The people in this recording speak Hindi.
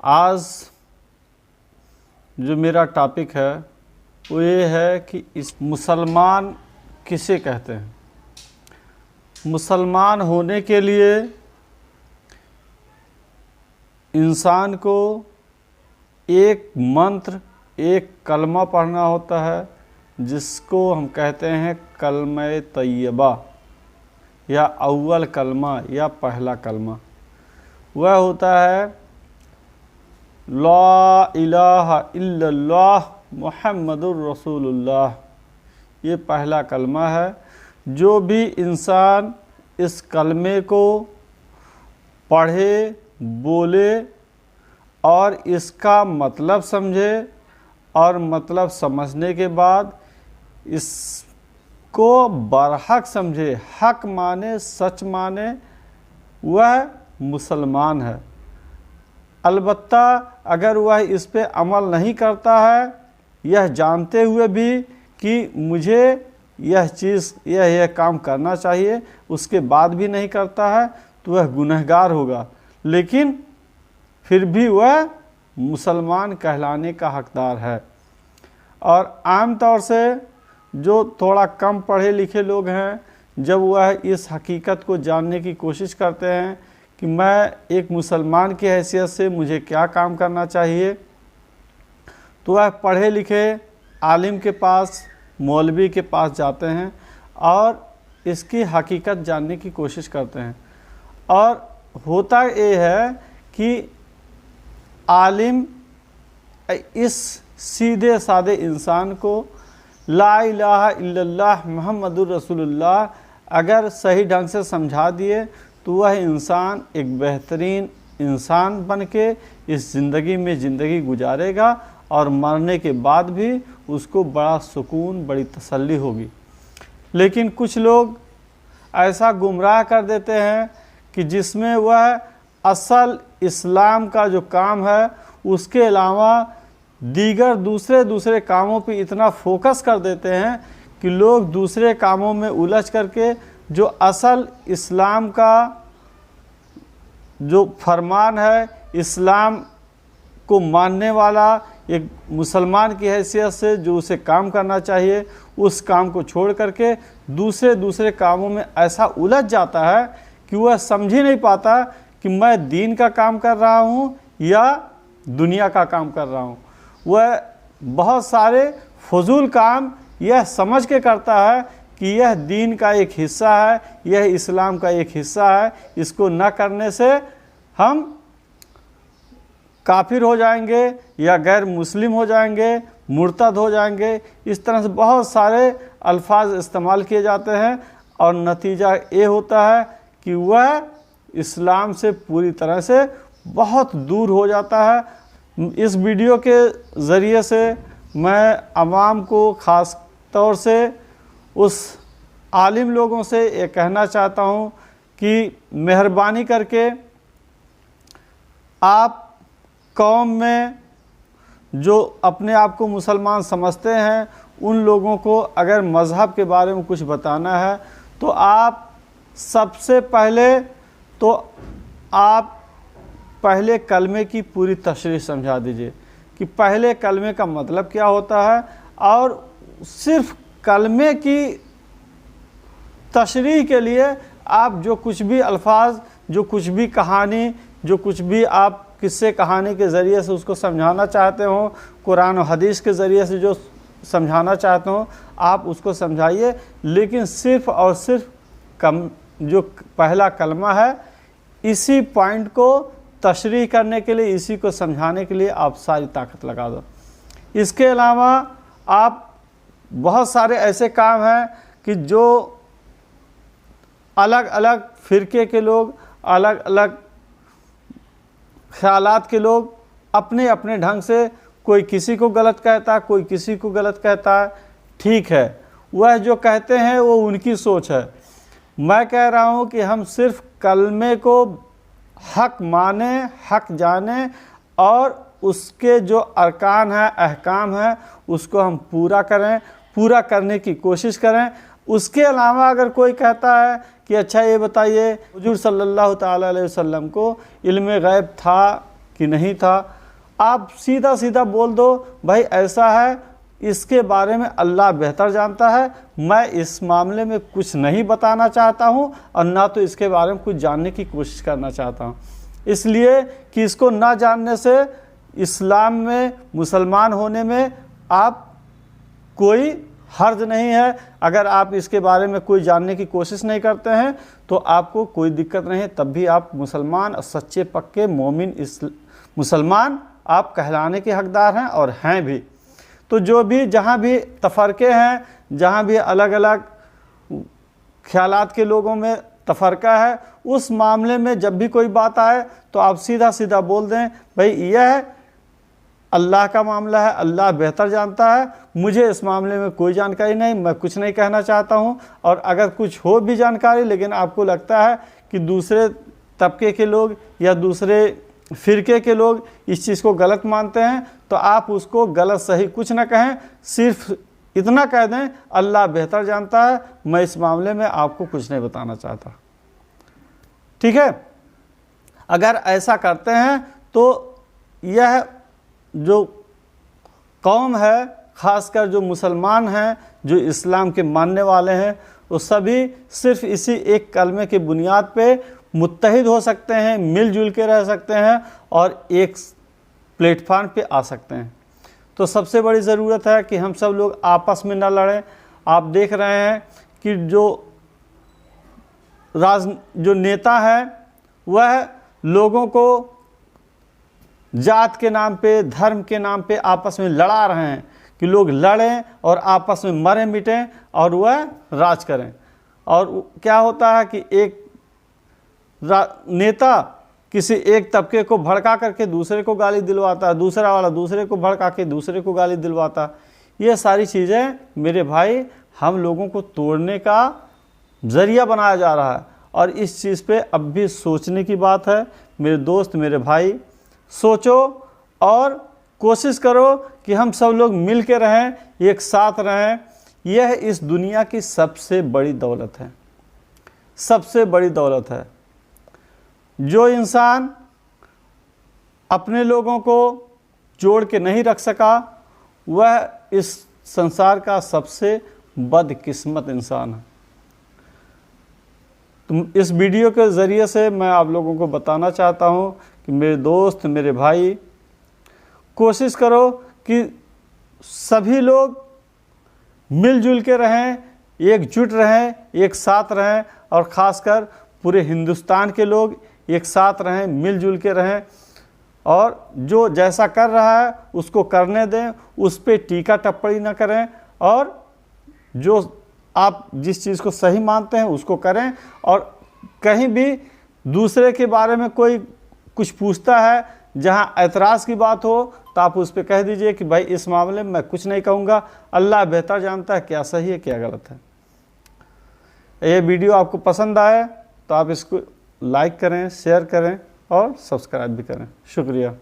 आज जो मेरा टॉपिक है वो ये है कि इस मुसलमान किसे कहते हैं। मुसलमान होने के लिए इंसान को एक मंत्र, एक कलमा पढ़ना होता है, जिसको हम कहते हैं कलमे तैयबा या अव्वल कलमा या पहला कलमा। वह होता है ला इलाहा इल्लल्लाह मुहम्मदुर रसूलुल्लाह। ये पहला कलमा है। जो भी इंसान इस कलमे को पढ़े, बोले और इसका मतलब समझे और मतलब समझने के बाद इसको बरहक समझे, हक माने, सच माने, वह मुसलमान है। अलबत्ता अगर वह इस पे अमल नहीं करता है, यह जानते हुए भी कि मुझे यह चीज़ यह काम करना चाहिए, उसके बाद भी नहीं करता है, तो वह गुनहगार होगा। लेकिन फिर भी वह मुसलमान कहलाने का हकदार है। और आम तौर से जो थोड़ा कम पढ़े लिखे लोग हैं, जब वह इस हकीकत को जानने की कोशिश करते हैं कि मैं एक मुसलमान की हैसियत से मुझे क्या काम करना चाहिए, तो वह पढ़े लिखे आलिम के पास, मौलवी के पास जाते हैं और इसकी हकीकत जानने की कोशिश करते हैं। और होता ये है कि आलिम इस सीधे सादे इंसान को ला इलाहा इल्लल्लाह मुहम्मदुर रसूलुल्लाह अगर सही ढंग से समझा दिए, तो वह इंसान एक बेहतरीन इंसान बन के इस ज़िंदगी में ज़िंदगी गुजारेगा और मरने के बाद भी उसको बड़ा सुकून, बड़ी तसल्ली होगी। लेकिन कुछ लोग ऐसा गुमराह कर देते हैं कि जिसमें वह असल इस्लाम का जो काम है उसके अलावा दीगर दूसरे कामों पे इतना फोकस कर देते हैं कि लोग दूसरे कामों में उलझ करके जो असल इस्लाम का जो फरमान है, इस्लाम को मानने वाला एक मुसलमान की हैसियत से जो उसे काम करना चाहिए, उस काम को छोड़ करके दूसरे कामों में ऐसा उलझ जाता है कि वह समझ ही नहीं पाता कि मैं दीन का काम कर रहा हूँ या दुनिया का काम कर रहा हूँ। वह बहुत सारे फजूल काम यह समझ के करता है कि यह दीन का एक हिस्सा है, यह इस्लाम का एक हिस्सा है, इसको न करने से हम काफिर हो जाएंगे या गैर मुस्लिम हो जाएंगे, मुर्तद हो जाएंगे। इस तरह से बहुत सारे अल्फाज इस्तेमाल किए जाते हैं और नतीजा ये होता है कि वह इस्लाम से पूरी तरह से बहुत दूर हो जाता है। इस वीडियो के ज़रिए से मैं अवाम को ख़ास तौर से उस आलिम लोगों से ये कहना चाहता हूँ कि मेहरबानी करके आप कौम में जो अपने आप को मुसलमान समझते हैं, उन लोगों को अगर मज़हब के बारे में कुछ बताना है, तो आप सबसे पहले कलमे की पूरी तशरीह समझा दीजिए कि पहले कलमे का मतलब क्या होता है। और सिर्फ कलमे की तशरीह के लिए आप जो कुछ भी अल्फाज, जो कुछ भी कहानी, जो कुछ भी आप किस्से कहानी के ज़रिए से उसको समझाना चाहते हो, कुरान और हदीस के ज़रिए से जो समझाना चाहते हो, आप उसको समझाइए। लेकिन सिर्फ़ और सिर्फ जो पहला कलमा है, इसी पॉइंट को तशरीह करने के लिए, इसी को समझाने के लिए आप सारी ताकत लगा दो। इसके अलावा आप बहुत सारे ऐसे काम हैं कि जो अलग अलग फ़िरके के लोग, अलग अलग ख्यालात के लोग अपने अपने ढंग से, कोई किसी को गलत कहता है, कोई किसी को गलत कहता है। ठीक है, वह जो कहते हैं वो उनकी सोच है। मैं कह रहा हूँ कि हम सिर्फ कलमे को हक माने, हक जाने और उसके जो अरकान हैं, अहकाम हैं, उसको हम पूरा करें, पूरा करने की कोशिश करें। उसके अलावा अगर कोई कहता है कि अच्छा ये बताइए हुजूर सल्लल्लाहु ताला अलैहि वसल्लम को इल्म गैब था कि नहीं था। आप सीधा सीधा बोल दो भाई ऐसा है, इसके बारे में अल्लाह बेहतर जानता है, मैं इस मामले में कुछ नहीं बताना चाहता हूँ और ना तो इसके बारे में कुछ जानने की कोशिश करना चाहता हूँ, इसलिए कि इसको ना जानने से इस्लाम में मुसलमान होने में आप कोई हर्ज नहीं है। अगर आप इसके बारे में कोई जानने की कोशिश नहीं करते हैं तो आपको कोई दिक्कत नहीं है, तब भी आप मुसलमान, सच्चे पक्के मोमिन मुसलमान आप कहलाने के हकदार हैं और हैं भी। तो जो भी जहाँ भी तफरके हैं, जहाँ भी अलग अलग ख्यालात के लोगों में तफरका है, उस मामले में जब भी कोई बात आए तो आप सीधा सीधा बोल दें भाई यह अल्लाह का मामला है, अल्लाह बेहतर जानता है, मुझे इस मामले में कोई जानकारी नहीं, मैं कुछ नहीं कहना चाहता हूँ। और अगर कुछ हो भी जानकारी लेकिन आपको लगता है कि दूसरे तबके के लोग या दूसरे फ़िरके के लोग इस चीज़ को गलत मानते हैं तो आप उसको गलत सही कुछ ना कहें, सिर्फ इतना कह दें अल्लाह बेहतर जानता है, मैं इस मामले में आपको कुछ नहीं बताना चाहता। ठीक है, अगर ऐसा करते हैं तो यह जो कौम है, ख़ासकर जो मुसलमान हैं, जो इस्लाम के मानने वाले हैं, वो सभी सिर्फ इसी एक कलमे की बुनियाद पे मुत्तहिद हो सकते हैं, मिलजुल के रह सकते हैं और एक प्लेटफार्म पे आ सकते हैं। तो सबसे बड़ी ज़रूरत है कि हम सब लोग आपस में न लड़ें। आप देख रहे हैं कि जो नेता है वह लोगों को जात के नाम पे, धर्म के नाम पे आपस में लड़ा रहे हैं कि लोग लड़ें और आपस में मरें मिटें और वह राज करें। और क्या होता है कि एक नेता किसी एक तबके को भड़का करके दूसरे को गाली दिलवाता है, दूसरा वाला दूसरे को भड़का के दूसरे को गाली दिलवाता। ये सारी चीज़ें मेरे भाई हम लोगों को तोड़ने का ज़रिया बनाया जा रहा है और इस चीज़ पे अब भी सोचने की बात है। मेरे दोस्त, मेरे भाई, सोचो और कोशिश करो कि हम सब लोग मिल के रहें, एक साथ रहें। यह इस दुनिया की सबसे बड़ी दौलत है, सबसे बड़ी दौलत है। जो इंसान अपने लोगों को जोड़ के नहीं रख सका वह इस संसार का सबसे बदकिस्मत इंसान है। तो इस वीडियो के ज़रिए से मैं आप लोगों को बताना चाहता हूँ कि मेरे दोस्त, मेरे भाई, कोशिश करो कि सभी लोग मिलजुल के रहें, एकजुट रहें, एक साथ रहें और ख़ासकर पूरे हिंदुस्तान के लोग एक साथ रहें, मिलजुल के रहें और जो जैसा कर रहा है उसको करने दें, उस पर टीका टिप्पणी न करें और जो आप जिस चीज़ को सही मानते हैं उसको करें। और कहीं भी दूसरे के बारे में कोई कुछ पूछता है, जहां ऐतराज़ की बात हो तो आप उस पर कह दीजिए कि भाई इस मामले में मैं कुछ नहीं कहूँगा, अल्लाह बेहतर जानता है क्या सही है क्या गलत है। ये वीडियो आपको पसंद आए तो आप इसको लाइक करें, शेयर करें और सब्सक्राइब भी करें। शुक्रिया।